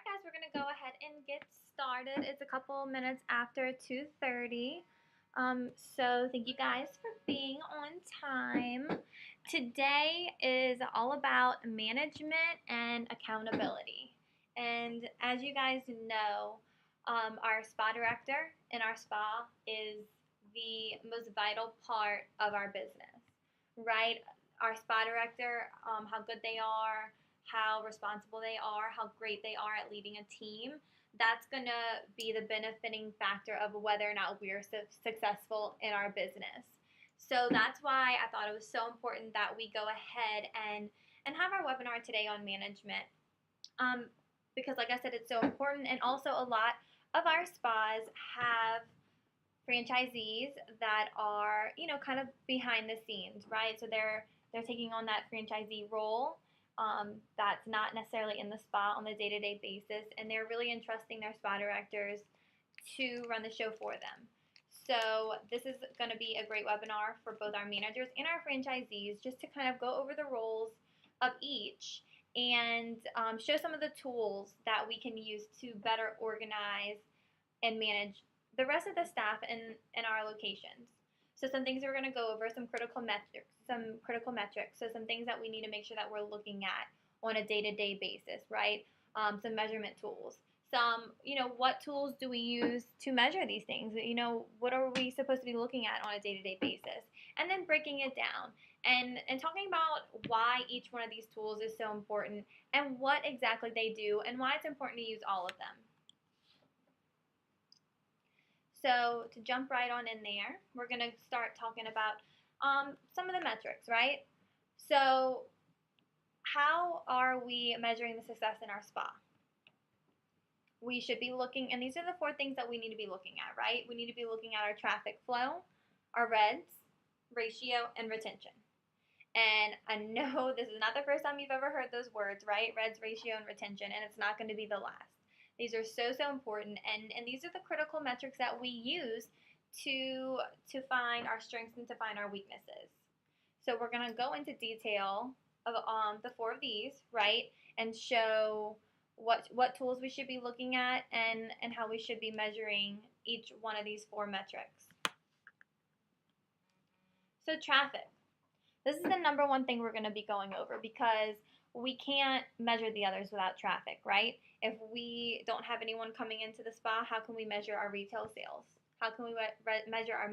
guys, we're gonna go ahead and get started. It's a couple minutes after 2:30. So thank you guys for being on time. Today is all about management and accountability. And as you guys know, our spa director in our spa is the most vital part of our business, right? Our spa director, how good they are, how responsible they are, how great they are at leading a team, that's going to be the benefiting factor of whether or not we're successful in our business. So that's why I thought it was so important that we go ahead and have our webinar today on management. Because like I said, it's so important, and also a lot of our spas have franchisees that are, kind of behind the scenes, right? So they're taking on that franchisee role. That's not necessarily in the spa on a day-to-day basis, and they're really entrusting their spa directors to run the show for them. So this is going to be a great webinar for both our managers and our franchisees, just to kind of go over the roles of each and show some of the tools that we can use to better organize and manage the rest of the staff in our locations. So some things we're going to go over, some critical metrics. So some things that we need to make sure that we're looking at on a day-to-day basis, right? Some measurement tools. What tools do we use to measure these things? What are we supposed to be looking at on a day-to-day basis? And then breaking it down and talking about why each one of these tools is so important and what exactly they do and why it's important to use all of them. So to jump right on in there, we're going to start talking about some of the metrics, right? So how are we measuring the success in our spa? We should be looking, and these are the 4 things that we need to be looking at, right? We need to be looking at our traffic flow, our REDs, ratio, and retention. And I know this is not the first time you've ever heard those words, right? REDs, ratio, and retention, and it's not going to be the last. These are so important, and these are the critical metrics that we use to find our strengths and to find our weaknesses. So we're going to go into detail of the 4 of these, right, and show what tools we should be looking at and how we should be measuring each one of these 4 metrics. So traffic. This is the number one thing we're going to be going over because we can't measure the others without traffic, right? If we don't have anyone coming into the spa, how can we measure our retail sales? How can we measure our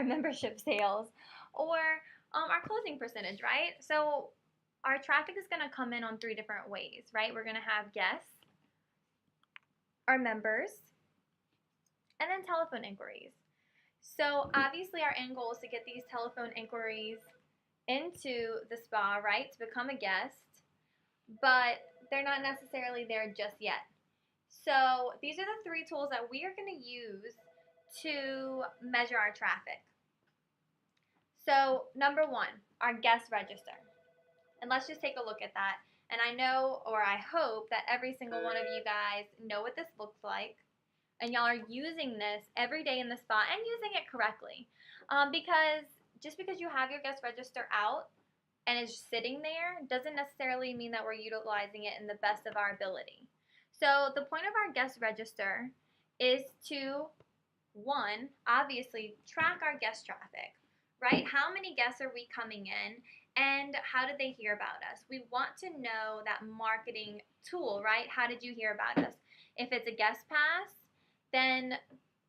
membership sales or our closing percentage, right? So our traffic is going to come in on 3 different ways, right? We're going to have guests, our members, and then telephone inquiries. So obviously our end goal is to get these telephone inquiries into the spa, right, to become a guest, but they're not necessarily there just yet. So these are the 3 tools that we are going to use to measure our traffic. So number 1, our guest register. And let's just take a look at that. And I know, or I hope, that every single one of you guys know what this looks like. And y'all are using this every day in the spa and using it correctly. Because just because you have your guest register out and it's sitting there doesn't necessarily mean that we're utilizing it in the best of our ability. So the point of our guest register is to, 1, obviously track our guest traffic, right? How many guests are we coming in and how did they hear about us? We want to know that marketing tool, right? How did you hear about us? If it's a guest pass, then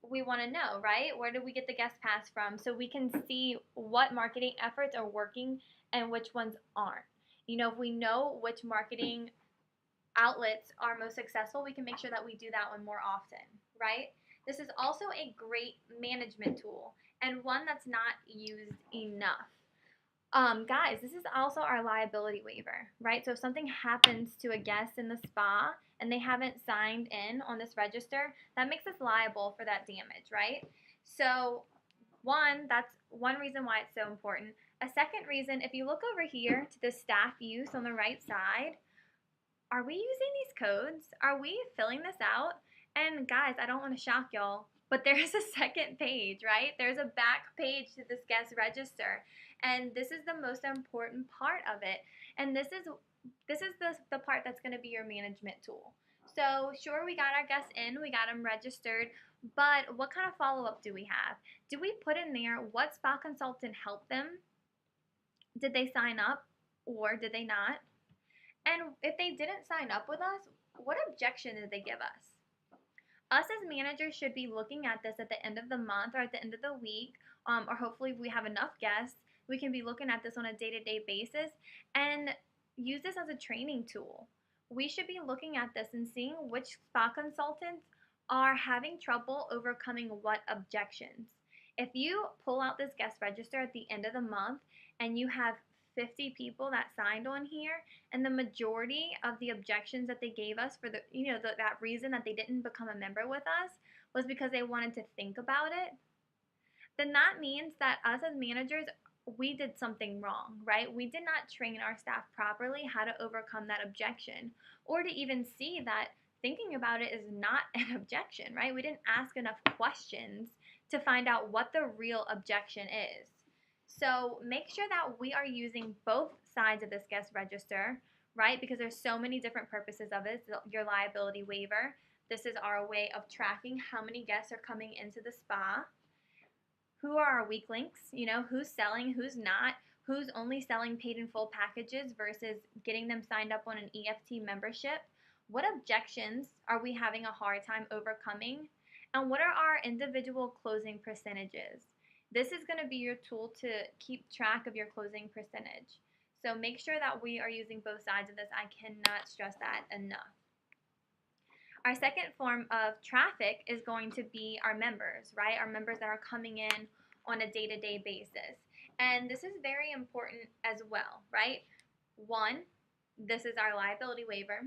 we want to know, right? Where did we get the guest pass from? So we can see what marketing efforts are working and which ones aren't. If we know which marketing outlets are most successful, we can make sure that we do that one more often, right? This is also a great management tool and one that's not used enough. Guys, this is also our liability waiver, right? So if something happens to a guest in the spa and they haven't signed in on this register, that makes us liable for that damage, right? So that's one reason why it's so important. A second reason, if you look over here to the staff use on the right side, are we using these codes? Are we filling this out? And guys, I don't want to shock y'all, But there's a second page, right? There's a back page to this guest register. And this is the most important part of it. And this is the part that's going to be your management tool. So sure, we got our guests in, we got them registered, but what kind of follow-up do we have? Do we put in there what spa consultant helped them? Did they sign up or did they not? And if they didn't sign up with us, what objection did they give us? Us as managers should be looking at this at the end of the month or at the end of the week, or hopefully if we have enough guests, we can be looking at this on a day-to-day basis and use this as a training tool. We should be looking at this and seeing which spa consultants are having trouble overcoming what objections. If you pull out this guest register at the end of the month and you have 50 people that signed on here, and the majority of the objections that they gave us for that reason that they didn't become a member with us was because they wanted to think about it, then that means that us as managers, we did something wrong, right? We did not train our staff properly how to overcome that objection, or to even see that thinking about it is not an objection, right? We didn't ask enough questions to find out what the real objection is. So make sure that we are using both sides of this guest register, right? Because there's so many different purposes of it. Your liability waiver. This is our way of tracking how many guests are coming into the spa. Who are our weak links? Who's selling, who's not, who's only selling paid in full packages versus getting them signed up on an EFT membership. What objections are we having a hard time overcoming? And what are our individual closing percentages? This is going to be your tool to keep track of your closing percentage. So make sure that we are using both sides of this. I cannot stress that enough. Our second form of traffic is going to be our members, right? Our members that are coming in on a day-to-day basis. And this is very important as well, right? One, this is our liability waiver.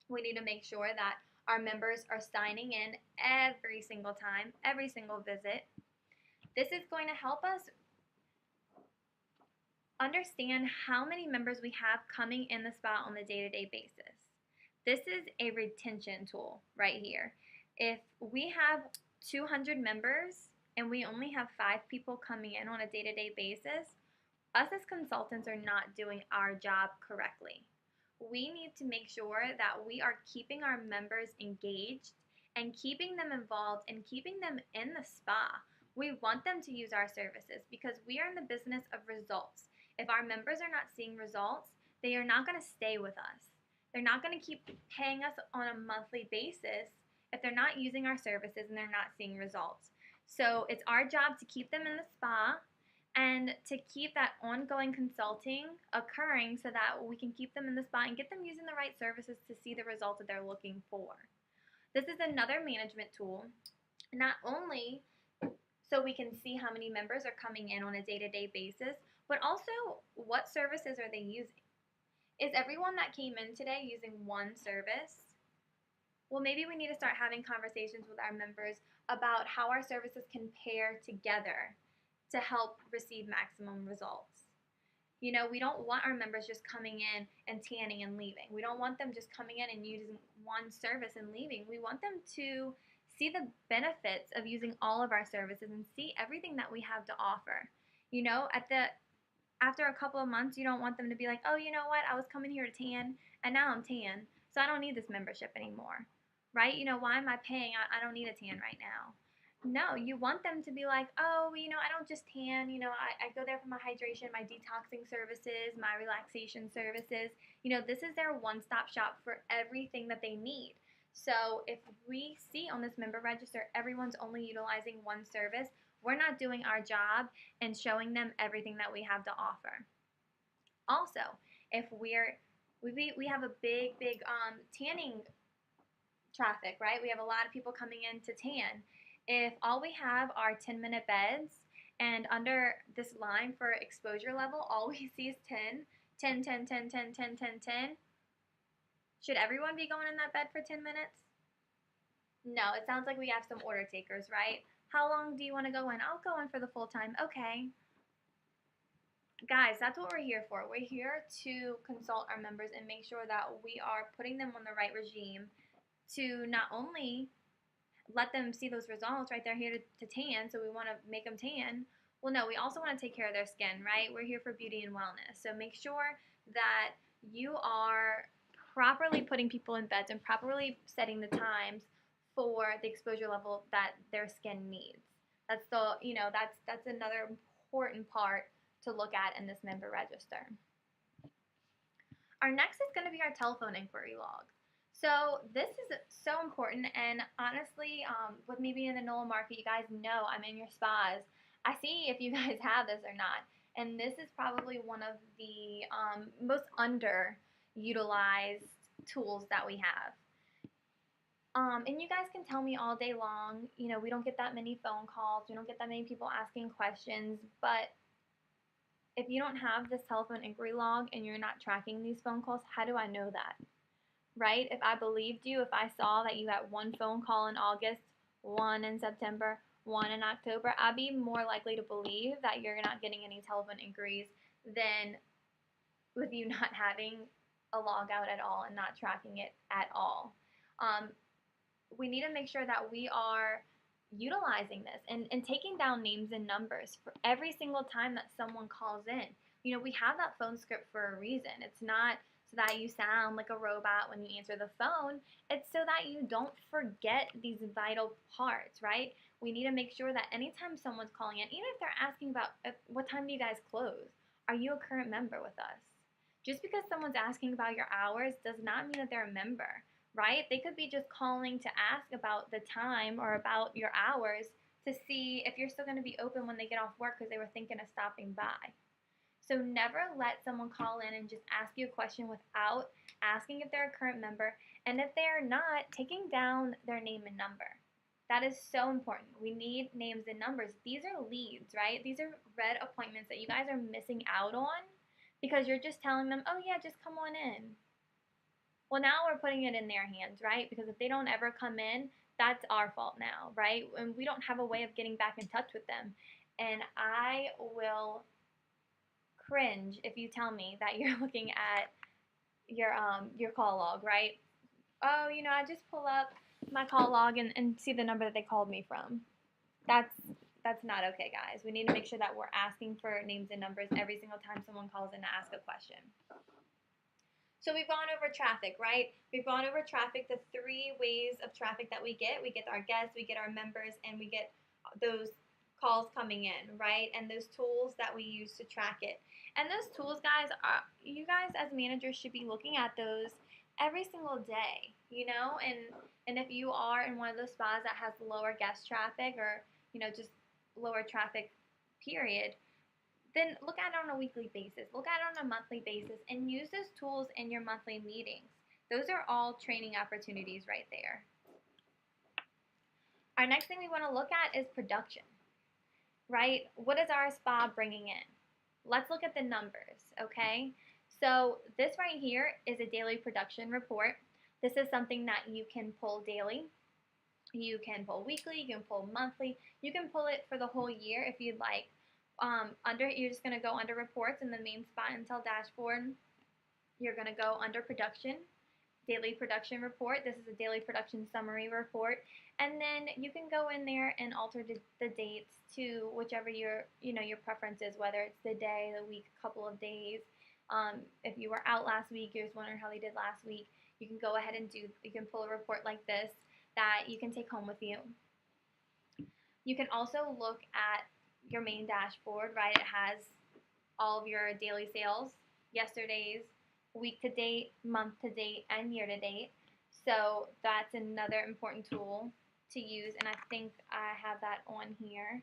We need to make sure that our members are signing in every single time, every single visit. This is going to help us understand how many members we have coming in the spa on a day-to-day basis. This is a retention tool right here. If we have 200 members and we only have 5 people coming in on a day-to-day basis, us as consultants are not doing our job correctly. We need to make sure that we are keeping our members engaged and keeping them involved and keeping them in the spa. We want them to use our services because we are in the business of results. If our members are not seeing results, they are not going to stay with us. They're not going to keep paying us on a monthly basis if they're not using our services and they're not seeing results. So it's our job to keep them in the spa and to keep that ongoing consulting occurring so that we can keep them in the spa and get them using the right services to see the results that they're looking for. This is another management tool, not only so we can see how many members are coming in on a day-to-day basis, but also what services are they using. Is everyone that came in today using one service? Well, maybe we need to start having conversations with our members about how our services can pair together to help receive maximum results. We don't want our members just coming in and tanning and leaving. We don't want them just coming in and using one service and leaving. We want them to see the benefits of using all of our services and see everything that we have to offer. After a couple of months, you don't want them to be like, oh, you know what, I was coming here to tan, and now I'm tan, so I don't need this membership anymore, right? Why am I paying? I don't need a tan right now. No, you want them to be like, oh, I don't just tan, I go there for my hydration, my detoxing services, my relaxation services. This is their one-stop shop for everything that they need. So if we see on this member register everyone's only utilizing one service, we're not doing our job and showing them everything that we have to offer. Also, if we have a big tanning traffic, right? We have a lot of people coming in to tan. If all we have are 10-minute beds and under this line for exposure level, all we see is 10, 10, 10, 10, 10, 10, 10, 10, should everyone be going in that bed for 10 minutes? No, it sounds like we have some order takers, right? How long do you want to go in? I'll go in for the full time. Okay. Guys, that's what we're here for. We're here to consult our members and make sure that we are putting them on the right regime to not only let them see those results, right? They're here to tan, so we want to make them tan. Well, no, we also want to take care of their skin, right? We're here for beauty and wellness. So make sure that you are properly putting people in beds and properly setting the times for the exposure level that their skin needs. That's the, that's another important part to look at in this member register. Our next is going to be our telephone inquiry log. So this is so important, and honestly, with me being in the NOLA market, you guys know I'm in your spas. I see if you guys have this or not, and this is probably one of the most underutilized tools that we have. And you guys can tell me all day long, we don't get that many phone calls, we don't get that many people asking questions, but if you don't have this telephone inquiry log and you're not tracking these phone calls, how do I know that? Right? If I believed you, if I saw that you had one phone call in August, one in September, one in October, I'd be more likely to believe that you're not getting any telephone inquiries than with you not having a log out at all and not tracking it at all. We need to make sure that we are utilizing this and taking down names and numbers for every single time that someone calls in. We have that phone script for a reason. It's not so that you sound like a robot when you answer the phone. It's so that you don't forget these vital parts, right? We need to make sure that anytime someone's calling in, even if they're asking about what time do you guys close, are you a current member with us? Just because someone's asking about your hours does not mean that they're a member, right? They could be just calling to ask about the time or about your hours to see if you're still going to be open when they get off work because they were thinking of stopping by. So never let someone call in and just ask you a question without asking if they're a current member, and if they're not, taking down their name and number. That is so important. We need names and numbers. These are leads, right? These are red appointments that you guys are missing out on because you're just telling them, oh yeah, just come on in. Well, now we're putting it in their hands, right? Because if they don't ever come in, that's our fault now, right? And we don't have a way of getting back in touch with them. And I will cringe if you tell me that you're looking at your call log, right? Oh, I just pull up my call log and see the number that they called me from. That's not okay, guys. We need to make sure that we're asking for names and numbers every single time someone calls in to ask a question. So we've gone over traffic, right? We've gone over traffic, the 3 ways of traffic that we get. We get our guests, we get our members, and we get those calls coming in, right? And those tools that we use to track it. And those tools, guys, you guys as managers should be looking at those every single day, and if you are in one of those spas that has lower guest traffic or, just lower traffic period, then look at it on a weekly basis, look at it on a monthly basis, and use those tools in your monthly meetings. Those are all training opportunities right there. Our next thing we want to look at is production, right? What is our spa bringing in? Let's look at the numbers, okay? So this right here is a daily production report. This is something that you can pull daily. You can pull weekly, you can pull monthly, you can pull it for the whole year if you'd like. You're just going to go under reports in the main spot until dashboard. You're going to go under production, daily production report. This is a daily production summary report. And then you can go in there and alter the dates to whichever your preference is, whether it's the day, the week, couple of days. If you were out last week, you're just wondering how they did last week, you can go ahead and you can pull a report like this that you can take home with you. You can also look at your main dashboard, right? It has all of your daily sales, yesterday's, week to date, month to date, and year to date. So that's another important tool to use, and I think I have that on here.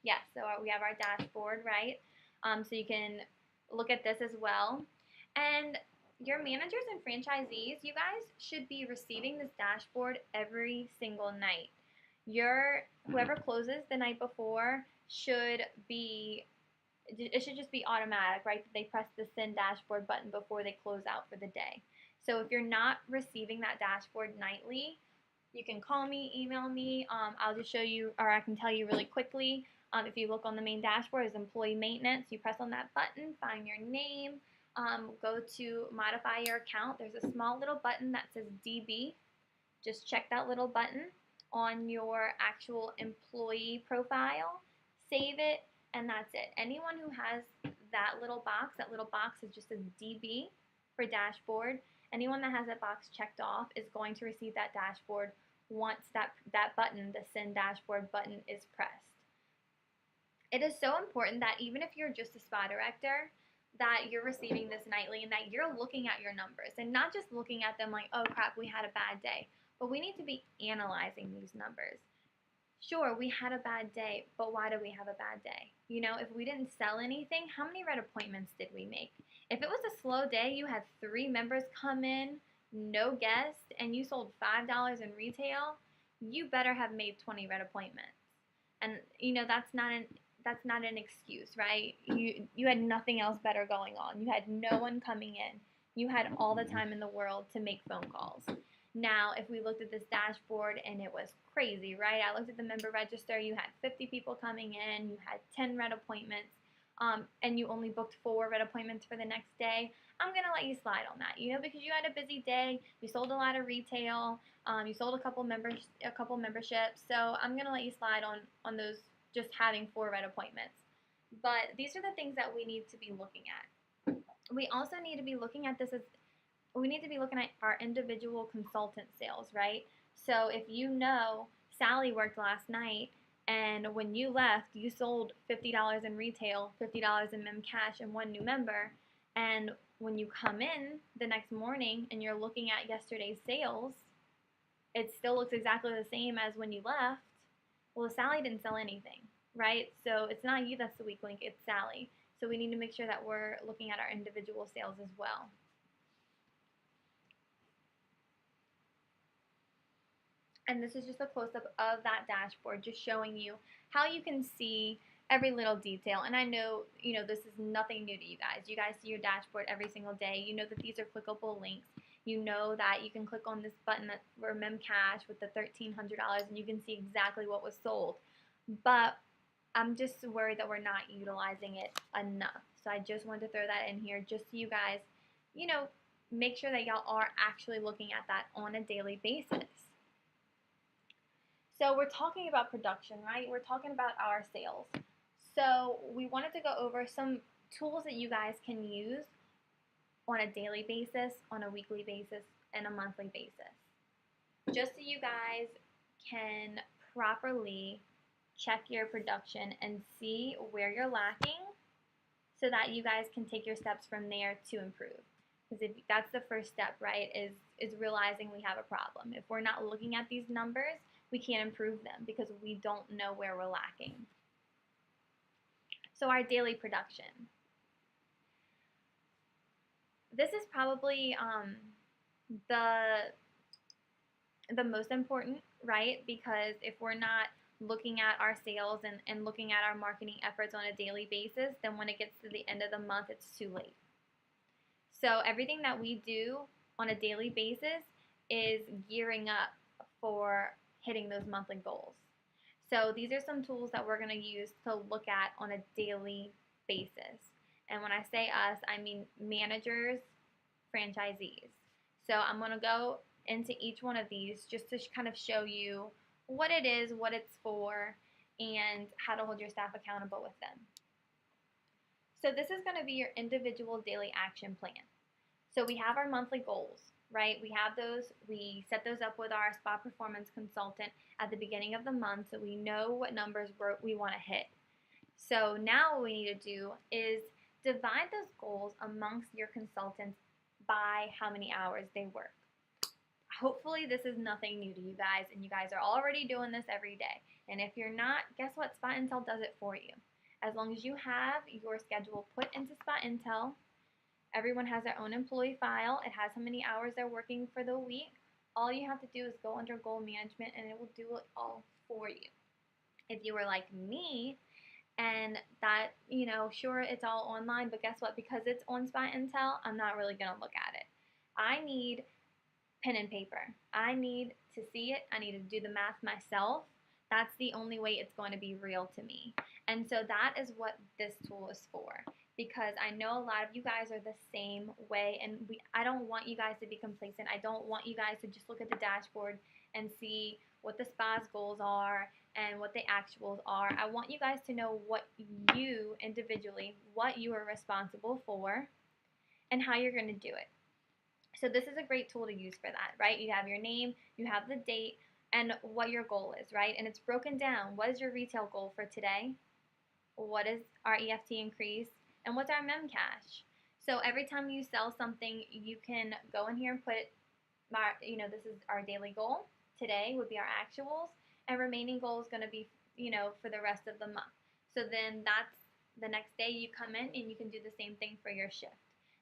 Yes, so we have our dashboard, right? So you can look at this as well. And your managers and franchisees, you guys should be receiving this dashboard every single night. Whoever closes the night before should just be automatic, right? They press the send dashboard button before they close out for the day. So if you're not receiving that dashboard nightly, you can call me, email me. I'll just show you, or I can tell you really quickly. If you look on the main dashboard, is employee maintenance. You press on that button, find your name, go to modify your account. There's a small little button that says DB. Just check that little button. on your actual employee profile, save it, and that's it. Anyone who has that little box is just a DB for dashboard. Anyone that has that box checked off is going to receive that dashboard once that button, the send dashboard button, is pressed. It is so important that even if you're just a spa director, that you're receiving this nightly and that you're looking at your numbers and not just looking at them like, oh crap, we had a bad day. But we need to be analyzing these numbers. Sure, we had a bad day, but why do we have a bad day? You know, if we didn't sell anything, how many red appointments did we make? If it was a slow day, you had 3 members come in, no guests, and you sold $5 in retail, you better have made 20 red appointments. And you know, that's not an excuse, right? You had nothing else better going on. You had no one coming in. You had all the time in the world to make phone calls. Now, if we looked at this dashboard and it was crazy, right? I looked at the member register. You had 50 people coming in. You had 10 red appointments, and you only booked 4 red appointments for the next day. I'm going to let you slide on that, you know, because you had a busy day. You sold a lot of retail. You sold a couple memberships. So I'm going to let you slide on those just having 4 red appointments. But these are the things that we need to be looking at. We also need to be looking at we need to be looking at our individual consultant sales, right? So if you know Sally worked last night and when you left, you sold $50 in retail, $50 in mem cash, and 1 new member, and when you come in the next morning and you're looking at yesterday's sales, it still looks exactly the same as when you left. Well, Sally didn't sell anything, right? So it's not you that's the weak link, it's Sally. So we need to make sure that we're looking at our individual sales as well. And this is just a close-up of that dashboard, just showing you how you can see every little detail. And I know, you know, this is nothing new to you guys. You guys see your dashboard every single day. You know that these are clickable links. You know that you can click on this button for mem cash with the $1,300 and you can see exactly what was sold. But I'm just worried that we're not utilizing it enough. So I just wanted to throw that in here just so you guys, you know, make sure that y'all are actually looking at that on a daily basis. So we're talking about production, right? We're talking about our sales. So we wanted to go over some tools that you guys can use on a daily basis, on a weekly basis, and a monthly basis. Just so you guys can properly check your production and see where you're lacking so that you guys can take your steps from there to improve. Because if that's the first step, right, is realizing we have a problem. If we're not looking at these numbers, we can't improve them because we don't know where we're lacking. So our daily production. This is probably the most important, right? Because if we're not looking at our sales and looking at our marketing efforts on a daily basis, then when it gets to the end of the month, it's too late. So everything that we do on a daily basis is gearing up for hitting those monthly goals. So these are some tools that we're going to use to look at on a daily basis. And when I say us, I mean managers, franchisees. So I'm going to go into each one of these just to kind of show you what it is, what it's for, and how to hold your staff accountable with them. So this is going to be your individual daily action plan. So we have our monthly goals, right? We have those. We set those up with our spa performance consultant at the beginning of the month so we know what numbers we want to hit. So now what we need to do is divide those goals amongst your consultants by how many hours they work. Hopefully this is nothing new to you guys and you guys are already doing this every day. And if you're not, guess what? Spa Intel does it for you. As long as you have your schedule put into Spa Intel, everyone has their own employee file. It has how many hours they're working for the week. All you have to do is go under goal management and it will do it all for you. If you were like me and that, you know, sure, it's all online, but guess what? Because it's on Spa Intel, I'm not really going to look at it. I need pen and paper. I need to see it. I need to do the math myself. That's the only way it's going to be real to me. And so that is what this tool is for, because I know a lot of you guys are the same way, and I don't want you guys to be complacent. I don't want you guys to just look at the dashboard and see what the spa's goals are and what the actuals are. I want you guys to know what you individually, what you are responsible for, and how you're going to do it. So this is a great tool to use for that, right? You have your name, you have the date, and what your goal is, right? And it's broken down. What is your retail goal for today? What is our EFT increase? And what's our mem cash? So every time you sell something, you can go in here and put, this is our daily goal. Today would be our actuals, and remaining goal is going to be, for the rest of the month. So then that's the next day you come in and you can do the same thing for your shift.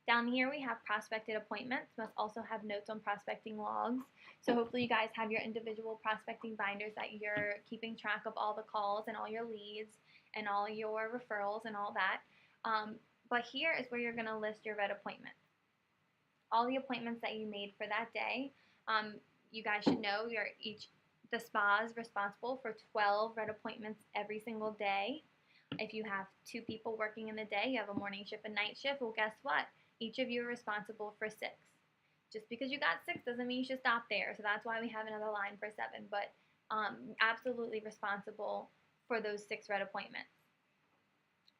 Down here we have prospected appointments. Must also have notes on prospecting logs. So hopefully you guys have your individual prospecting binders that you're keeping track of all the calls and all your leads and all your referrals and all that. But here is where you're going to list your red appointments. All the appointments that you made for that day. You guys should know the spa is responsible for 12 red appointments every single day. If you have 2 people working in the day, you have a morning shift and night shift, well, guess what? Each of you are responsible for 6. Just because you got 6 doesn't mean you should stop there. So that's why we have another line for 7. But absolutely responsible for those 6 red appointments.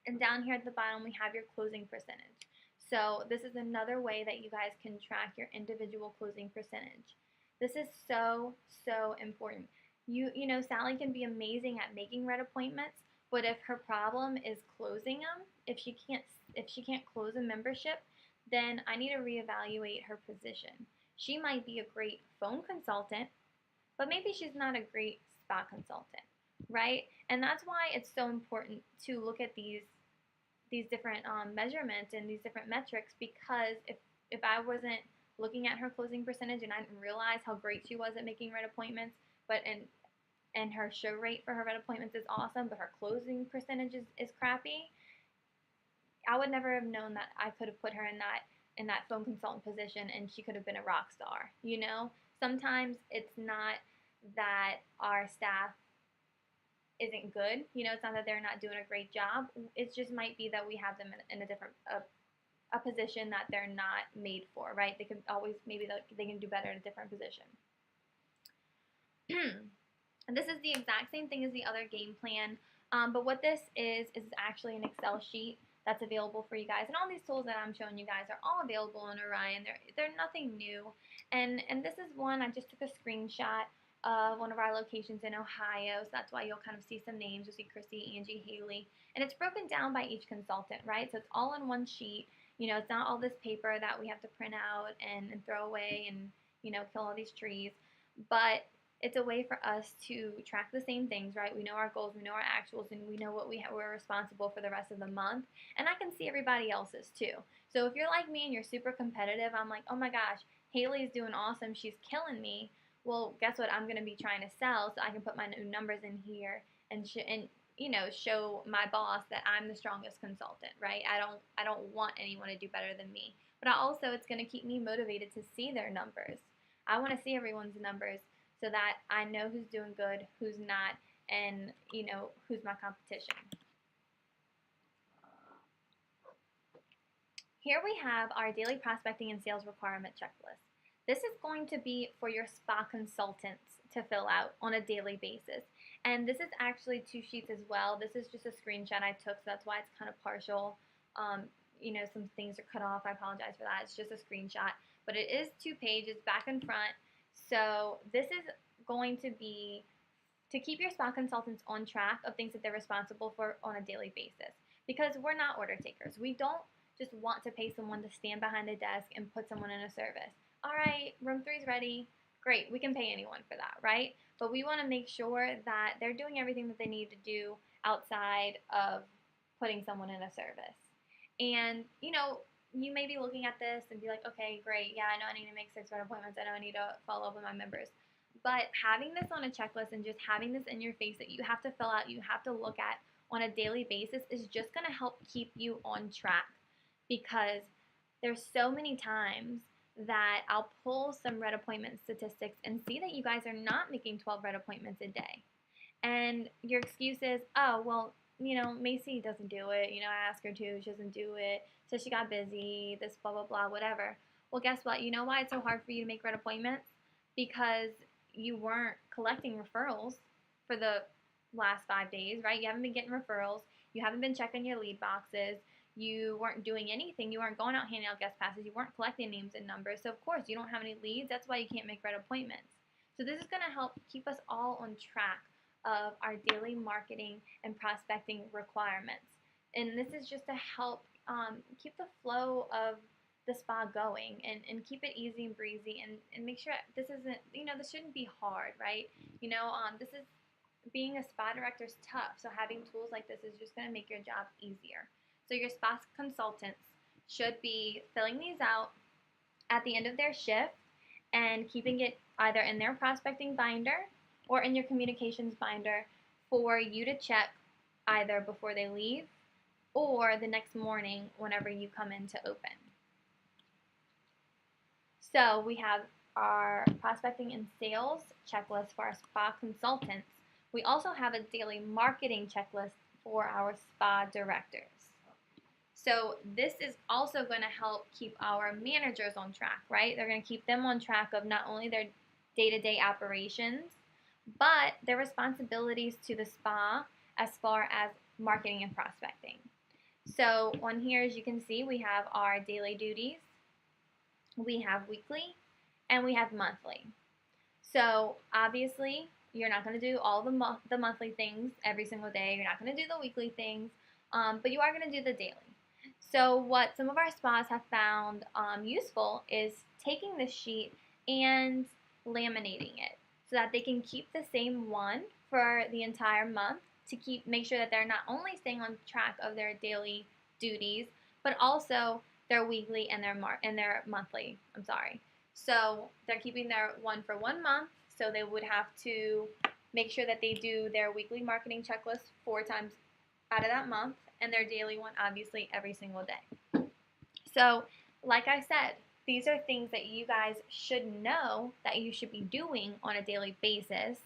And down here at the bottom, we have your closing percentage. So this is another way that you guys can track your individual closing percentage. This is so, so important. Sally can be amazing at making red appointments, but if her problem is closing them, if she can't close a membership, then I need to reevaluate her position. She might be a great phone consultant, but maybe she's not a great spa consultant, right? And that's why it's so important to look at these different measurements and these different metrics, because if I wasn't looking at her closing percentage and I didn't realize how great she was at making red appointments, and her show rate for her red appointments is awesome, but her closing percentage is crappy, I would never have known that I could have put her in that phone consultant position and she could have been a rock star. Sometimes it's not that our staff isn't good. It's not that they're not doing a great job. It just might be that we have them in a different a position that they're not made for, right? They can always, maybe they can do better in a different position. And this is the exact same thing as the other game plan, but what this is actually an Excel sheet that's available for you guys. And all these tools that I'm showing you guys are all available in Orion. They're nothing new. And this is one, I just took a screenshot of one of our locations in Ohio, so that's why you'll kind of see some names. You'll see Chrissy, Angie, Haley, and it's broken down by each consultant, right? So it's all in one sheet. It's not all this paper that we have to print out and throw away and, kill all these trees, but it's a way for us to track the same things, right? We know our goals, we know our actuals, and we know what we're responsible for the rest of the month, and I can see everybody else's too. So if you're like me and you're super competitive, I'm like, oh my gosh, Haley's doing awesome, she's killing me. Well, guess what? I'm going to be trying to sell, so I can put my new numbers in here and show my boss that I'm the strongest consultant, right? I don't want anyone to do better than me. But also, it's going to keep me motivated to see their numbers. I want to see everyone's numbers so that I know who's doing good, who's not, and who's my competition. Here we have our daily prospecting and sales requirement checklist. This is going to be for your spa consultants to fill out on a daily basis. And this is actually 2 sheets as well. This is just a screenshot I took, so that's why it's kind of partial. Some things are cut off. I apologize for that. It's just a screenshot. But it is 2 pages, back and front. So this is going to be to keep your spa consultants on track of things that they're responsible for on a daily basis. Because we're not order takers. We don't just want to pay someone to stand behind a desk and put someone in a service. All right, room 3 is ready. Great, we can pay anyone for that, right? But we want to make sure that they're doing everything that they need to do outside of putting someone in a service. And, you may be looking at this and be like, okay, great, yeah, I know I need to make 6 red appointments. I know I need to follow up with my members. But having this on a checklist and just having this in your face that you have to fill out, you have to look at on a daily basis is just going to help keep you on track. Because there's so many times that I'll pull some red appointment statistics and see that you guys are not making 12 red appointments a day. and your excuse is, oh, well, Macy doesn't do it. I asked her to, she doesn't do it. So she got busy, this blah, blah, blah, whatever. Well, guess what? You know why it's so hard for you to make red appointments? Because you weren't collecting referrals for the last 5 days, right? You haven't been getting referrals. You haven't been checking your lead boxes. You weren't doing anything. You weren't going out handing out guest passes. You weren't collecting names and numbers. So, of course, you don't have any leads. That's why you can't make red appointments. So this is going to help keep us all on track of our daily marketing and prospecting requirements. And this is just to help keep the flow of the spa going and keep it easy and breezy and make sure this isn't, this shouldn't be hard, right? This is, being a spa director is tough. So having tools like this is just going to make your job easier. So your spa consultants should be filling these out at the end of their shift and keeping it either in their prospecting binder or in your communications binder for you to check either before they leave or the next morning whenever you come in to open. So we have our prospecting and sales checklist for our spa consultants. We also have a daily marketing checklist for our spa directors. So this is also going to help keep our managers on track, right? They're going to keep them on track of not only their day-to-day operations, but their responsibilities to the spa as far as marketing and prospecting. So on here, as you can see, we have our daily duties, we have weekly, and we have monthly. So obviously, you're not going to do all the monthly things every single day. You're not going to do the weekly things, but you are going to do the daily. So what some of our spas have found useful is taking this sheet and laminating it so that they can keep the same one for the entire month to make sure that they're not only staying on track of their daily duties, but also their weekly and their monthly. So they're keeping their one for 1 month, so they would have to make sure that they do their weekly marketing checklist 4 times out of that month, and their daily one obviously every single day. So like I said, these are things that you guys should know that you should be doing on a daily basis,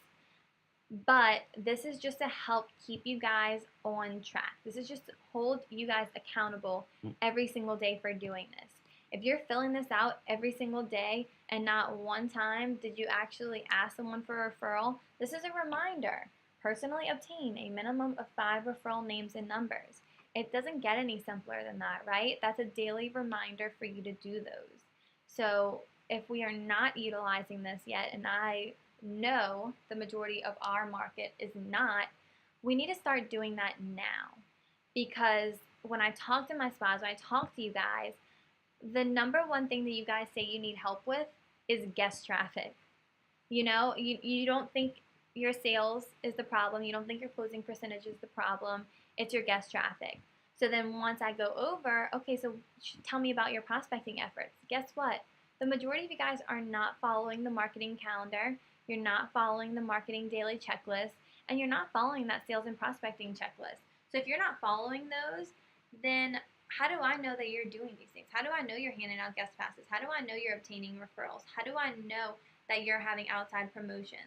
but this is just to help keep you guys on track. This is just to hold you guys accountable every single day for doing this. If you're filling this out every single day and not one time did you actually ask someone for a referral, this is a reminder. Personally obtain a minimum of 5 referral names and numbers. It doesn't get any simpler than that, right? That's a daily reminder for you to do those. So if we are not utilizing this yet, and I know the majority of our market is not, we need to start doing that now. Because when I talk to my spas, when I talk to you guys, the number one thing that you guys say you need help with is guest traffic. You don't think your sales is the problem. You don't think your closing percentage is the problem. It's your guest traffic. So then once I go over, okay, so tell me about your prospecting efforts. Guess what? The majority of you guys are not following the marketing calendar. You're not following the marketing daily checklist, and you're not following that sales and prospecting checklist. So if you're not following those, then how do I know that you're doing these things? How do I know you're handing out guest passes? How do I know you're obtaining referrals? How do I know that you're having outside promotions?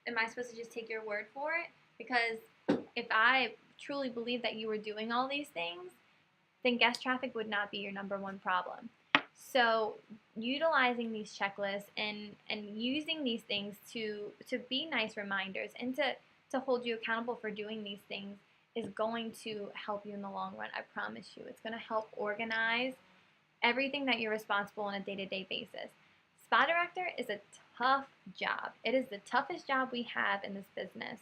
Am I supposed to just take your word for it? Because if I truly believe that you were doing all these things, then guest traffic would not be your number one problem. So utilizing these checklists and using these things to be nice reminders and to hold you accountable for doing these things is going to help you in the long run. I promise you. It's going to help organize everything that you're responsible on a day-to-day basis. Spa director is a tough job. It is the toughest job we have in this business.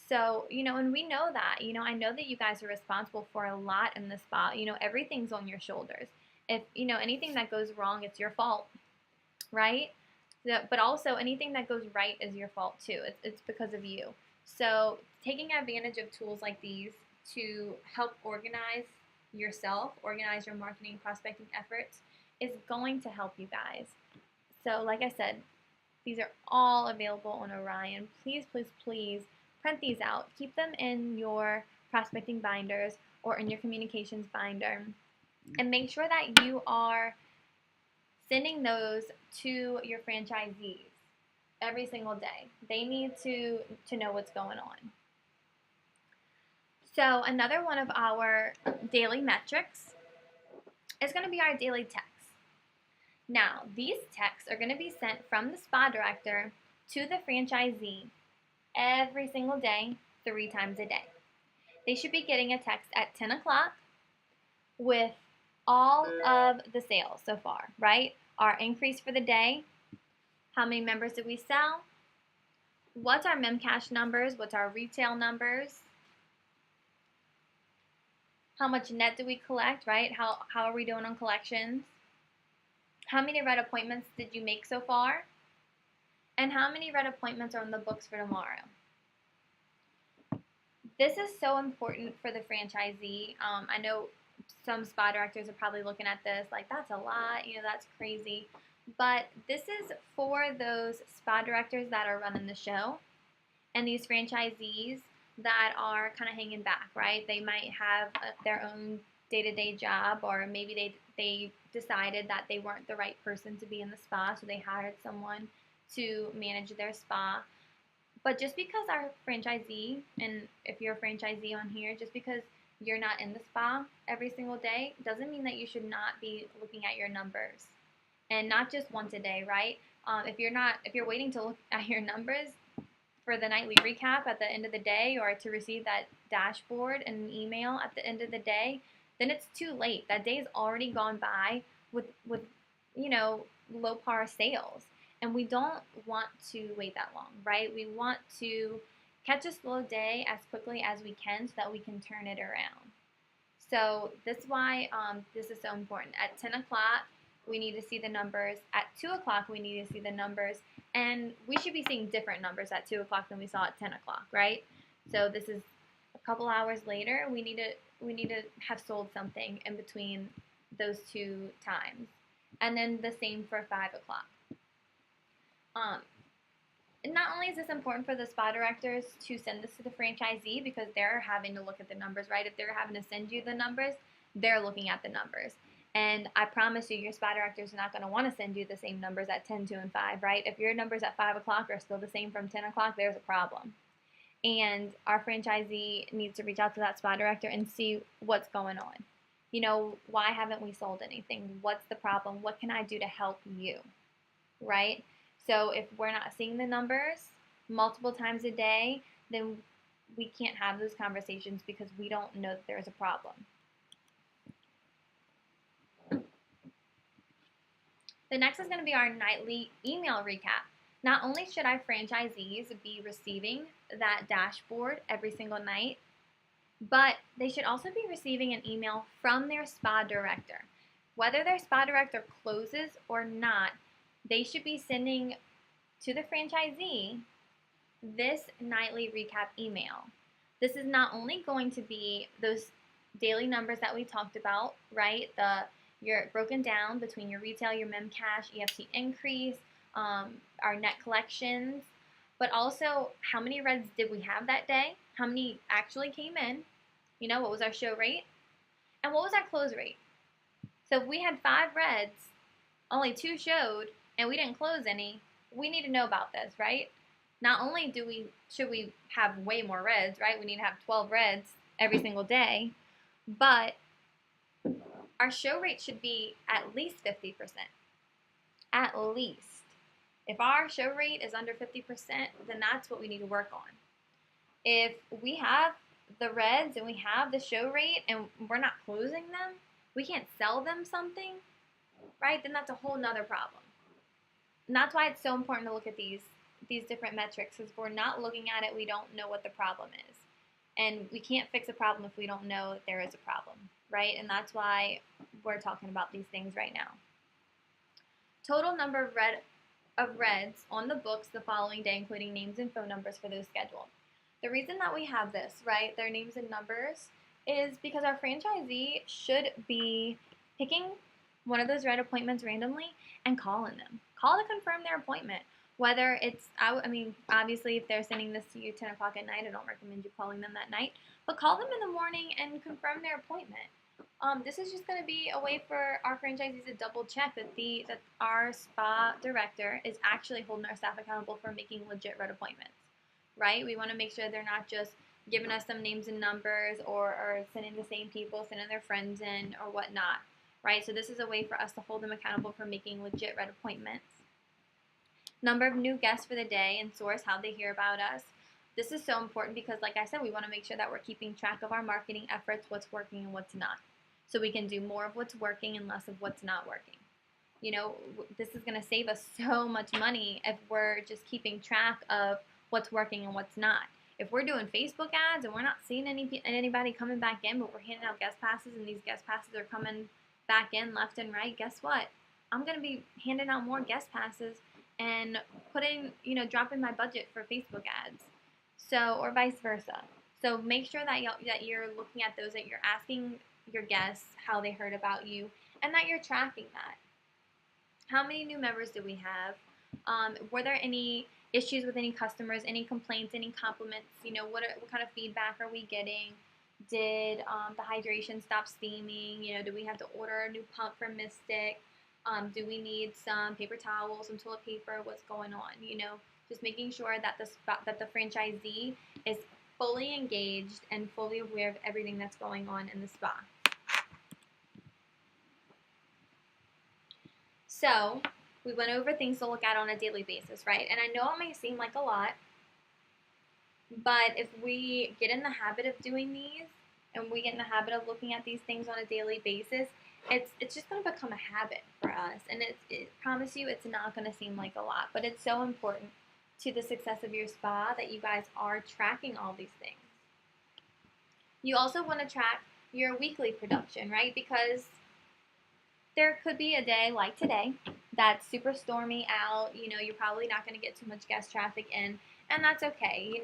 So, and we know that. I know that you guys are responsible for a lot in the spa. Everything's on your shoulders. If, anything that goes wrong, it's your fault, right? But also, anything that goes right is your fault, too. It's because of you. So, taking advantage of tools like these to help organize yourself, organize your marketing prospecting efforts, is going to help you guys. So, like I said, these are all available on Orion. Please, please, please print these out. Keep them in your prospecting binders or in your communications binder. And make sure that you are sending those to your franchisees. every single day. They need to know what's going on. So another one of our daily metrics is going to be our daily texts. Now, these texts are going to be sent from the spa director to the franchisee every single day, 3 times a day. They should be getting a text at 10 o'clock with all of the sales so far, right? Our increase for the day, how many members did we sell, what's our memcash numbers, what's our retail numbers, how much net do we collect, right? How are we doing on collections? How many red appointments did you make so far? And how many red appointments are on the books for tomorrow? This is so important for the franchisee. I know some spa directors are probably looking at this like, that's a lot, that's crazy. But this is for those spa directors that are running the show and these franchisees that are kind of hanging back, right? They might have their own day-to-day job, or maybe they decided that they weren't the right person to be in the spa, so they hired someone to manage their spa. But just because our franchisee, and if you're a franchisee on here, just because you're not in the spa every single day doesn't mean that you should not be looking at your numbers, and not just once a day, right? If you're waiting to look at your numbers for the nightly recap at the end of the day, or to receive that dashboard and an email at the end of the day, then it's too late. That day's already gone by with low par sales. And we don't want to wait that long, right? We want to catch a slow day as quickly as we can so that we can turn it around. So this is why this is so important. At 10 o'clock, we need to see the numbers. At 2 o'clock, we need to see the numbers. And we should be seeing different numbers at 2 o'clock than we saw at 10 o'clock, right? So this is a couple hours later. We need to have sold something in between those 2 times. And then the same for 5 o'clock. And not only is this important for the spa directors to send this to the franchisee, because they're having to look at the numbers, right? If they're having to send you the numbers, they're looking at the numbers. And I promise you, your spa directors are not going to want to send you the same numbers at 10, 2, and 5, right? If your numbers at 5 o'clock are still the same from 10 o'clock, there's a problem. And our franchisee needs to reach out to that spa director and see what's going on. Why haven't we sold anything? What's the problem? What can I do to help you, right? So if we're not seeing the numbers multiple times a day, then we can't have those conversations because we don't know that there's a problem. The next is going to be our nightly email recap. Not only should our franchisees be receiving that dashboard every single night, but they should also be receiving an email from their spa director. Whether their spa director closes or not, they should be sending to the franchisee this nightly recap email. This is not only going to be those daily numbers that we talked about, right? You're broken down between your retail, your memcash, EFT increase, our net collections, but also how many reds did we have that day? How many actually came in? What was our show rate? And what was our close rate? So if we had 5 reds, only 2 showed, and we didn't close any, we need to know about this, right? Not only should we have way more reds, right? We need to have 12 reds every single day, but our show rate should be at least 50%. At least. If our show rate is under 50%, then that's what we need to work on. If we have the reds and we have the show rate and we're not closing them, we can't sell them something, right? Then that's a whole nother problem. And that's why it's so important to look at these different metrics, because if we're not looking at it, we don't know what the problem is. And we can't fix a problem if we don't know that there is a problem, right? And that's why we're talking about these things right now. Total number of reds on the books the following day, including names and phone numbers for those scheduled. The reason that we have this, right, their names and numbers, is because our franchisee should be picking one of those red appointments randomly and calling them. Call to confirm their appointment. Whether it's, obviously if they're sending this to you 10 o'clock at night, I don't recommend you calling them that night, but call them in the morning and confirm their appointment. This is just going to be a way for our franchisees to double check that our spa director is actually holding our staff accountable for making legit red appointments, right? We want to make sure they're not just giving us some names and numbers or sending the same people, sending their friends in or whatnot, right? So this is a way for us to hold them accountable for making legit red appointments. Number of new guests for the day and source, how they hear about us. This is so important because, like I said, we want to make sure that we're keeping track of our marketing efforts, what's working and what's not, so we can do more of what's working and less of what's not working. You know, this is going to save us so much money if we're just keeping track of what's working and what's not. If we're doing Facebook ads and we're not seeing anybody coming back in, but we're handing out guest passes and these guest passes are coming back in left and right, guess what? I'm going to be handing out more guest passes and dropping my budget for Facebook ads. So, or vice versa. So make sure that you're looking at those, that you're asking your guests how they heard about you, and that you're tracking that. How many new members do we have? Were there any issues with any customers, any complaints, any compliments? What kind of feedback are we getting? Did the hydration stop steaming? Do we have to order a new pump from Mystic? Do we need some paper towels, some toilet paper? What's going on? Just making sure that the franchisee is fully engaged and fully aware of everything that's going on in the spa. So we went over things to look at on a daily basis, right? And I know it may seem like a lot, but if we get in the habit of doing these and we get in the habit of looking at these things on a daily basis, it's just going to become a habit for us. And I promise you, it's not going to seem like a lot, but it's so important to the success of your spa that you guys are tracking all these things. You also want to track your weekly production, right? Because there could be a day like today that's super stormy out. You're probably not going to get too much guest traffic in, and that's okay.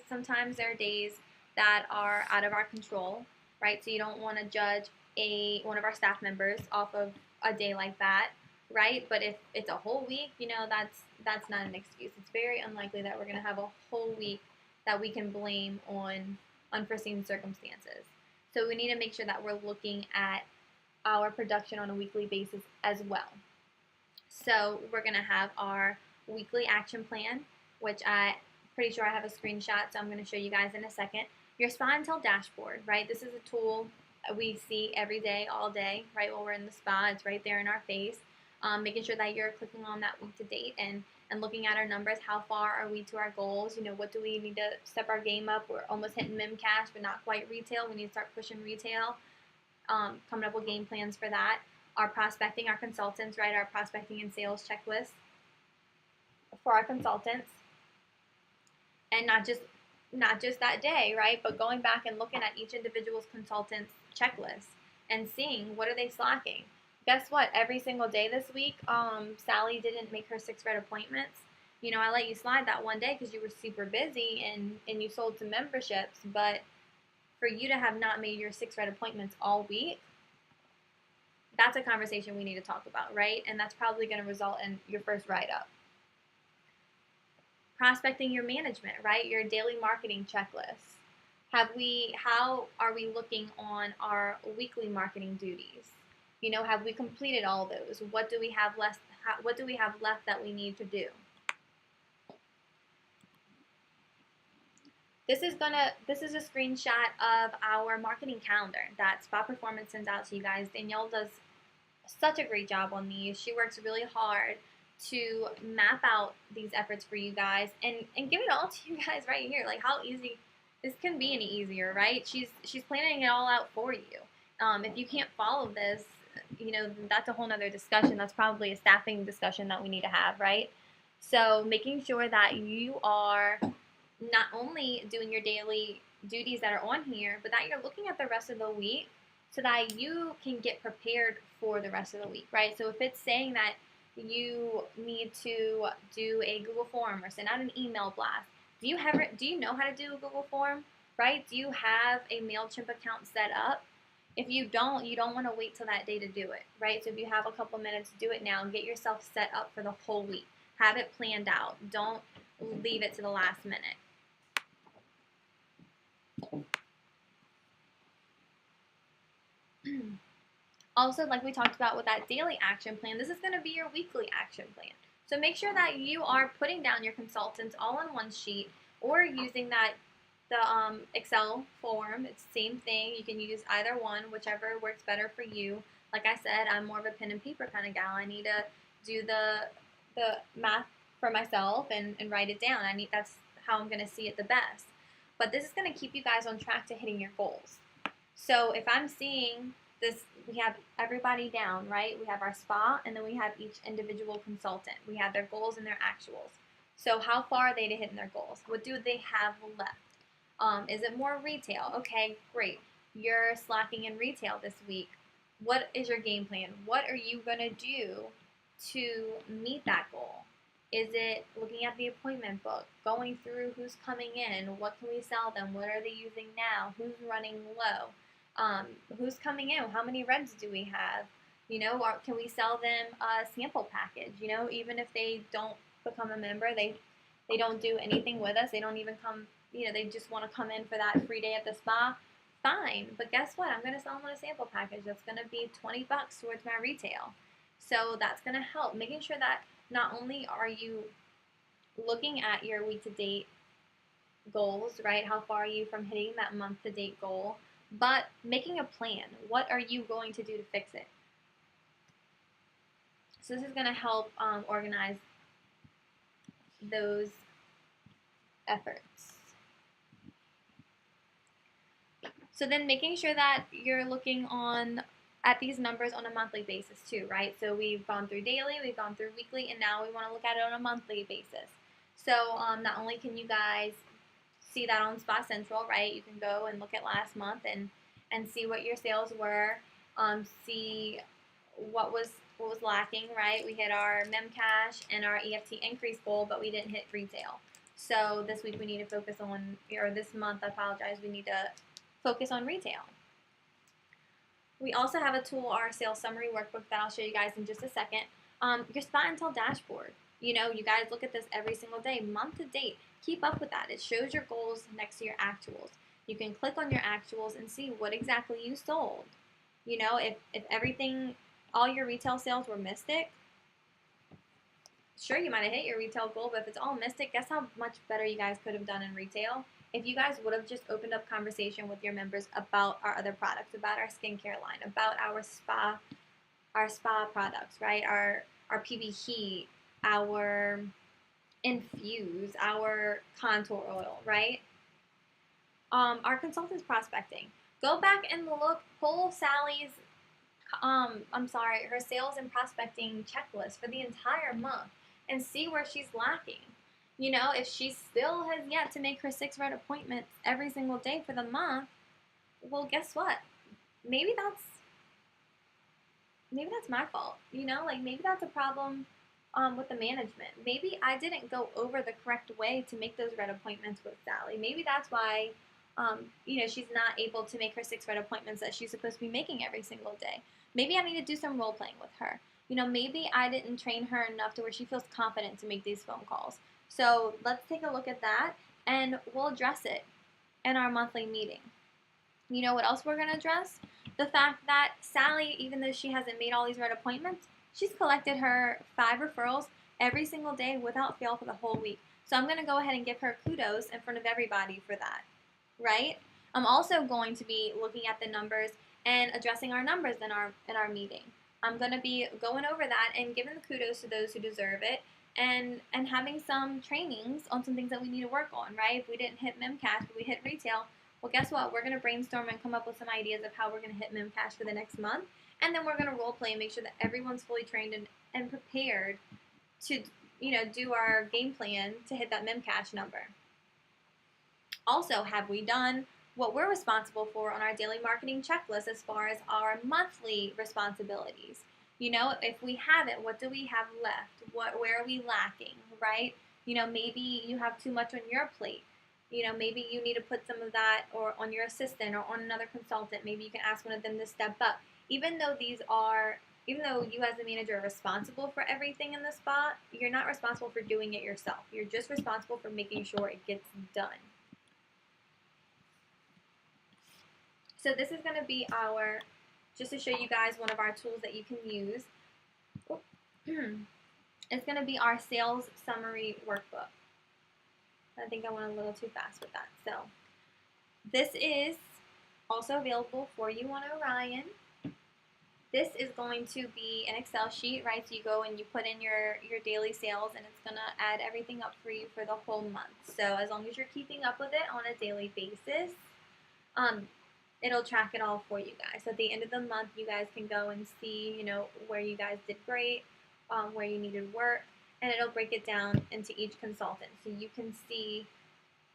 Sometimes there are days that are out of our control, right? So you don't want to judge one of our staff members off of a day like that, right? But if it's a whole week, that's not an excuse. It's very unlikely that we're going to have a whole week that we can blame on unforeseen circumstances. So we need to make sure that we're looking at our production on a weekly basis as well. So we're going to have our weekly action plan, which I'm pretty sure I have a screenshot, so I'm going to show you guys in a second. Your Spa and Tell dashboard, right? This is a tool we see every day, all day, right? While we're in the spa, it's right there in our face. Making sure that you're clicking on that week to date and looking at our numbers. How far are we to our goals? What do we need to step our game up? We're almost hitting Mimcash, but not quite retail. We need to start pushing retail. Coming up with game plans for that. Our prospecting, our consultants, right? Our prospecting and sales checklist for our consultants. And not just that day, right? But going back and looking at each individual's consultant's checklist and seeing what are they slacking. Guess what? Every single day this week, Sally didn't make her 6 red appointments. I let you slide that one day because you were super busy and you sold some memberships. But for you to have not made your 6 red appointments all week, that's a conversation we need to talk about, right? And that's probably going to result in your first write-up. Prospecting your management, right? Your daily marketing checklist. How are we looking on our weekly marketing duties? Have we completed all those? What do we have left? What do we have left that we need to do? This is a screenshot of our marketing calendar that Spa Performance sends out to you guys. Danielle does such a great job on these. She works really hard to map out these efforts for you guys and give it all to you guys right here. Like, how easy this can be any easier, right? She's planning it all out for you. If you can't follow this, that's a whole nother discussion. That's probably a staffing discussion that we need to have, right? So making sure that you are not only doing your daily duties that are on here, but that you're looking at the rest of the week so that you can get prepared for the rest of the week, right? So if it's saying that you need to do a Google form or send out an email blast, do you know how to do a Google form, right? Do you have a MailChimp account set up? If you don't want to wait till that day to do it, right? So if you have a couple minutes, do it now and get yourself set up for the whole week. Have it planned out. Don't leave it to the last minute. Also, like we talked about with that daily action plan, this is going to be your weekly action plan. So make sure that you are putting down your consultants all on one sheet or using the Excel form. It's the same thing. You can use either one, whichever works better for you. Like I said, I'm more of a pen and paper kind of gal. I need to do the math for myself and write it down. That's how I'm going to see it the best. But this is going to keep you guys on track to hitting your goals. So if I'm seeing this, we have everybody down, right? We have our spa, and then we have each individual consultant. We have their goals and their actuals. So how far are they to hitting their goals? What do they have left? Is it more retail? Okay, great. You're slacking in retail this week. What is your game plan? What are you going to do to meet that goal? Is it looking at the appointment book, going through who's coming in, what can we sell them, what are they using now, who's running low, who's coming in, how many reds do we have, or can we sell them a sample package, even if they don't become a member, they don't do anything with us, they don't even come, they just want to come in for that free day at the spa, fine, but guess what, I'm going to sell them a sample package that's going to be $20 towards my retail. So that's going to help, making sure that not only are you looking at your week-to-date goals, right? How far are you from hitting that month-to-date goal? But making a plan. What are you going to do to fix it? So this is going to help organize those efforts. So then making sure that you're looking at these numbers on a monthly basis too, right? So we've gone through daily, we've gone through weekly, and now we want to look at it on a monthly basis. So not only can you guys see that on Spa Central, right? You can go and look at last month and see what your sales were, see what was lacking, right? We hit our Memcash and our EFT increase goal, but we didn't hit retail. So this week we need to focus on, or this month, I apologize, we need to focus on retail. We also have a tool, our sales summary workbook, that I'll show you guys in just a second. Your Spa Intel dashboard. You guys look at this every single day, month to date. Keep up with that. It shows your goals next to your actuals. You can click on your actuals and see what exactly you sold. If everything, all your retail sales were Mystic, sure, you might have hit your retail goal, but if it's all Mystic, guess how much better you guys could have done in retail? If you guys would have just opened up conversation with your members about our other products, about our skincare line, about our spa products, right? Our PB Heat, our Infuse, our contour oil, right? Our consultants prospecting. Go back and pull Sally's, her sales and prospecting checklist for the entire month and see where she's lacking. If she still has yet to make her 6 red appointments every single day for the month, well, guess what? Maybe that's my fault. Maybe that's a problem with the management. Maybe I didn't go over the correct way to make those red appointments with Sally. Maybe that's why, she's not able to make her 6 red appointments that she's supposed to be making every single day. Maybe I need to do some role playing with her. Maybe I didn't train her enough to where she feels confident to make these phone calls. So let's take a look at that, and we'll address it in our monthly meeting. What else we're going to address? The fact that Sally, even though she hasn't made all these red appointments, she's collected her 5 referrals every single day without fail for the whole week. So I'm going to go ahead and give her kudos in front of everybody for that, right? I'm also going to be looking at the numbers and addressing our numbers in our meeting. I'm going to be going over that and giving the kudos to those who deserve it, and having some trainings on some things that we need to work on, right? If we didn't hit Memcash, but we hit retail, well, guess what? We're going to brainstorm and come up with some ideas of how we're going to hit Memcash for the next month, and then we're going to role play and make sure that everyone's fully trained and prepared to, do our game plan to hit that Memcash number. Also, have we done what we're responsible for on our daily marketing checklist as far as our monthly responsibilities? If we haven't, what do we have left? Where are we lacking, right? Maybe you have too much on your plate. Maybe you need to put some of that or on your assistant or on another consultant. Maybe you can ask one of them to step up. Even though you as the manager are responsible for everything in the spa, you're not responsible for doing it yourself. You're just responsible for making sure it gets done. So this is going to be our just to show you guys one of our tools that you can use. It's going to be our sales summary workbook. I think I went a little too fast with that. So this is also available for you on Orion. This is going to be an Excel sheet, right? So you go and you put in your daily sales, and it's going to add everything up for you for the whole month. So as long as you're keeping up with it on a daily basis, it'll track it all for you guys. So at the end of the month, you guys can go and see, where you guys did great, where you needed work, and it'll break it down into each consultant. So you can see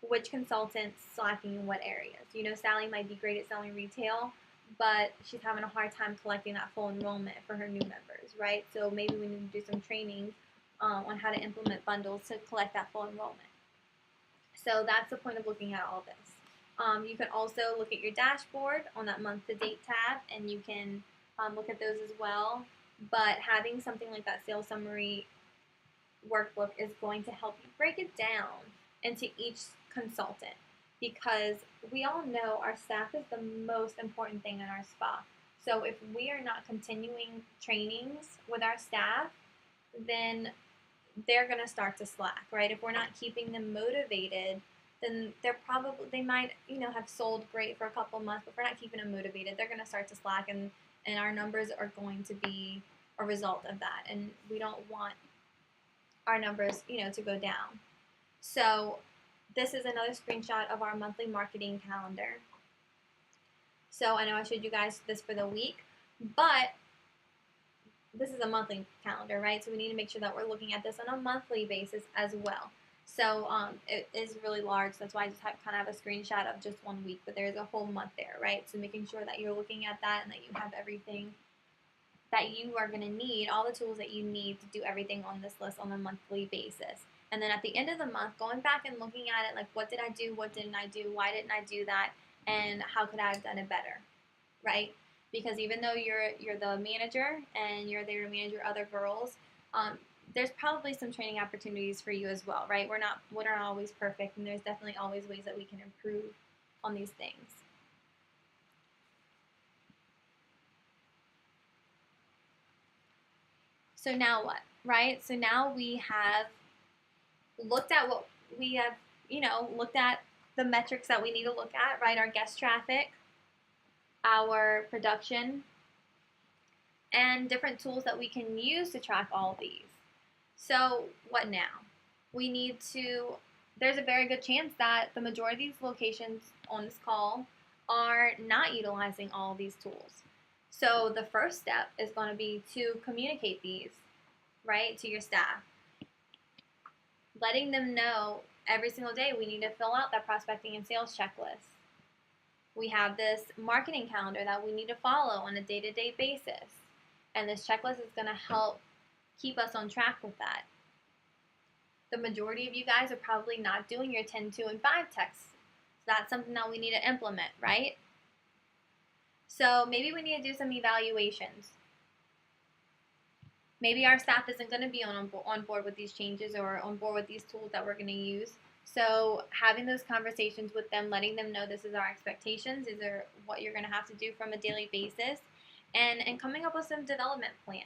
which consultant's slacking in what areas. Sally might be great at selling retail, but she's having a hard time collecting that full enrollment for her new members, right? So maybe we need to do some training on how to implement bundles to collect that full enrollment. So that's the point of looking at all this. You can also look at your dashboard on that month-to-date tab, and you can look at those as well. But having something like that sales summary workbook is going to help you break it down into each consultant, because we all know our staff is the most important thing in our spa. So if we are not continuing trainings with our staff, then they're going to start to slack, right? If we're not keeping them motivated, then they might, have sold great for a couple months, but if we're not keeping them motivated, they're going to start to slack, and our numbers are going to be a result of that. And we don't want our numbers, to go down. So this is another screenshot of our monthly marketing calendar. So I know I showed you guys this for the week, but this is a monthly calendar, right? So we need to make sure that we're looking at this on a monthly basis as well. So it is really large. That's why I just kind of have a screenshot of just 1 week, but there's a whole month there, right? So making sure that you're looking at that and that you have everything that you are going to need, all the tools that you need to do everything on this list on a monthly basis. And then at the end of the month, going back and looking at it, like, what did I do? What didn't I do? Why didn't I do that? And how could I have done it better, right? Because even though you're the manager and you're there to manage your other girls, there's probably some training opportunities for you as well, right? We're not always perfect, and there's definitely always ways that we can improve on these things. So now what, right? So now we have looked at what we have, looked at the metrics that we need to look at, right? Our guest traffic, our production, and different tools that we can use to track all these. So what now? There's a very good chance that the majority of these locations on this call are not utilizing all of these tools. So the first step is going to be to communicate these, right, to your staff. Letting them know every single day we need to fill out that prospecting and sales checklist. We have this marketing calendar that we need to follow on a day-to-day basis. And this checklist is going to help keep us on track with that. The majority of you guys are probably not doing your 10, 2, and 5 texts. So that's something that we need to implement, right? So maybe we need to do some evaluations. Maybe our staff isn't going to be on board with these changes or on board with these tools that we're going to use. So having those conversations with them, letting them know this is our expectations, these are what you're going to have to do from a daily basis, and coming up with some development plans,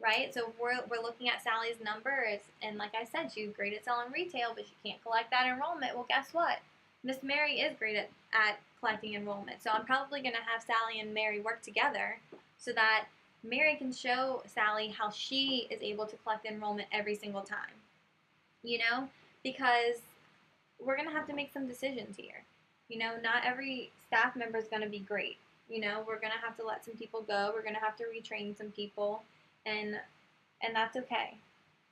right? So if we're looking at Sally's numbers, and like I said, she's great at selling retail, but she can't collect that enrollment. Well, guess what? Miss Mary is great at collecting enrollment. So I'm probably going to have Sally and Mary work together so that Mary can show Sally how she is able to collect enrollment every single time, because we're going to have to make some decisions here. Not every staff member is going to be great. We're going to have to let some people go. We're going to have to retrain some people, and that's okay.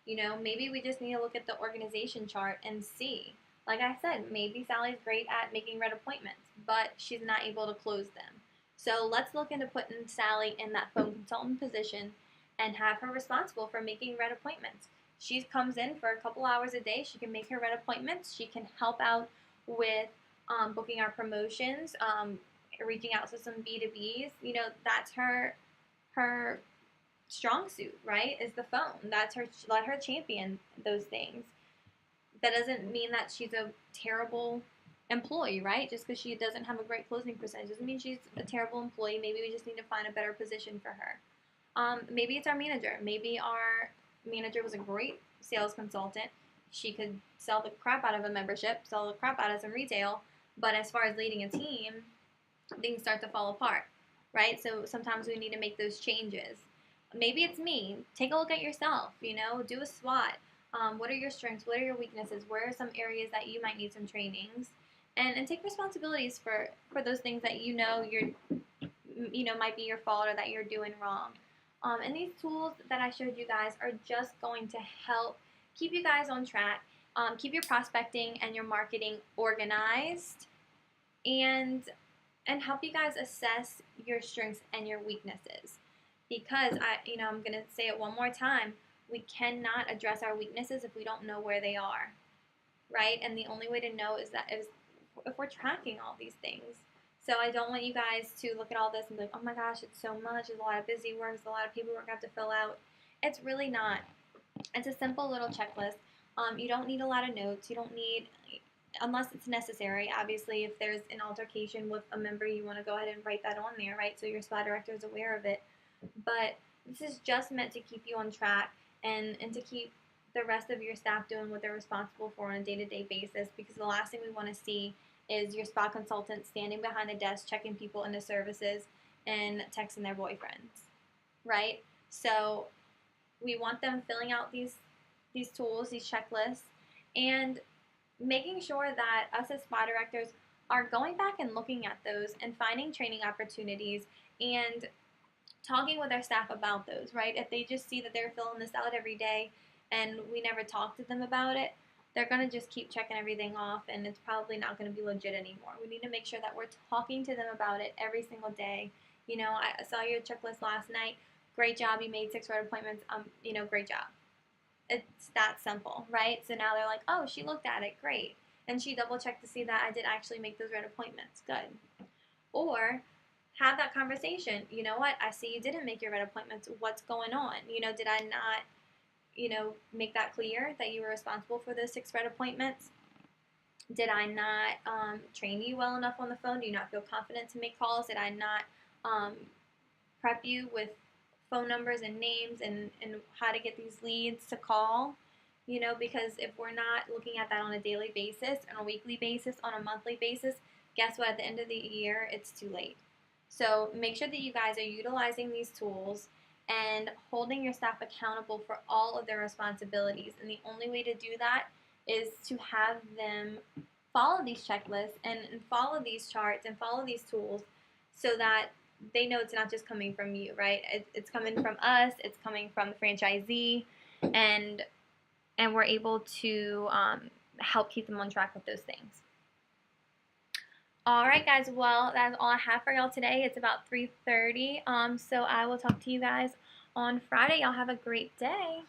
Maybe we just need to look at the organization chart and see. Like I said, maybe Sally's great at making red appointments, but she's not able to close them. So let's look into putting Sally in that phone consultant position and have her responsible for making red appointments. She comes in for a couple hours a day. She can make her red appointments. She can help out with booking our promotions, reaching out to some B2Bs. That's her strong suit, right? Is the phone. Let her champion those things. That doesn't mean that she's a terrible employee, right? Just because she doesn't have a great closing percentage doesn't mean she's a terrible employee. Maybe we just need to find a better position for her. Maybe it's our manager. Maybe our manager was a great sales consultant. She could sell the crap out of a membership, sell the crap out of some retail, but as far as leading a team, things start to fall apart, right? So sometimes we need to make those changes. Maybe it's me. Take a look at yourself, do a SWOT. What are your strengths? What are your weaknesses? Where are some areas that you might need some trainings? And take responsibilities for those things that might be your fault or that you're doing wrong. And these tools that I showed you guys are just going to help keep you guys on track, keep your prospecting and your marketing organized, and help you guys assess your strengths and your weaknesses. Because I'm going to say it one more time, we cannot address our weaknesses if we don't know where they are, right? And the only way to know is if we're tracking all these things. So I don't want you guys to look at all this and be like, oh my gosh, it's so much, it's a lot of busy work, it's a lot of paperwork I have to fill out. It's really not. It's a simple little checklist. You don't need a lot of notes. You don't need, unless it's necessary. Obviously, if there's an altercation with a member, you want to go ahead and write that on there, right? So your SPA director is aware of it. But this is just meant to keep you on track and to keep the rest of your staff doing what they're responsible for on a day-to-day basis, because the last thing we want to see is your SPA consultant standing behind a desk checking people into services and texting their boyfriends, right? So we want them filling out these tools, these checklists, and making sure that us as SPA directors are going back and looking at those and finding training opportunities and talking with our staff about those, right? If they just see that they're filling this out every day and we never talk to them about it, they're going to just keep checking everything off, and it's probably not going to be legit anymore. We need to make sure that we're talking to them about it every single day. I saw your checklist last night. Great job. You made 6 red appointments. Great job. It's that simple, right? So now they're like, oh, she looked at it. Great. And she double-checked to see that I did actually make those red appointments. Good. Or have that conversation. You know what? I see you didn't make your red appointments. What's going on? Did I not make that clear that you were responsible for those 6 red appointments? Did I not train you well enough on the phone? Do you not feel confident to make calls? Did I not prep you with phone numbers and names and how to get these leads to call? Because if we're not looking at that on a daily basis, on a weekly basis, on a monthly basis, guess what? At the end of the year, it's too late. So make sure that you guys are utilizing these tools and holding your staff accountable for all of their responsibilities. And the only way to do that is to have them follow these checklists and follow these charts and follow these tools so that they know it's not just coming from you, right? It's coming from us. It's coming from the franchisee, and we're able to help keep them on track with those things. All right, guys. Well, that's all I have for y'all today. It's about 3:30. So I will talk to you guys on Friday. Y'all have a great day.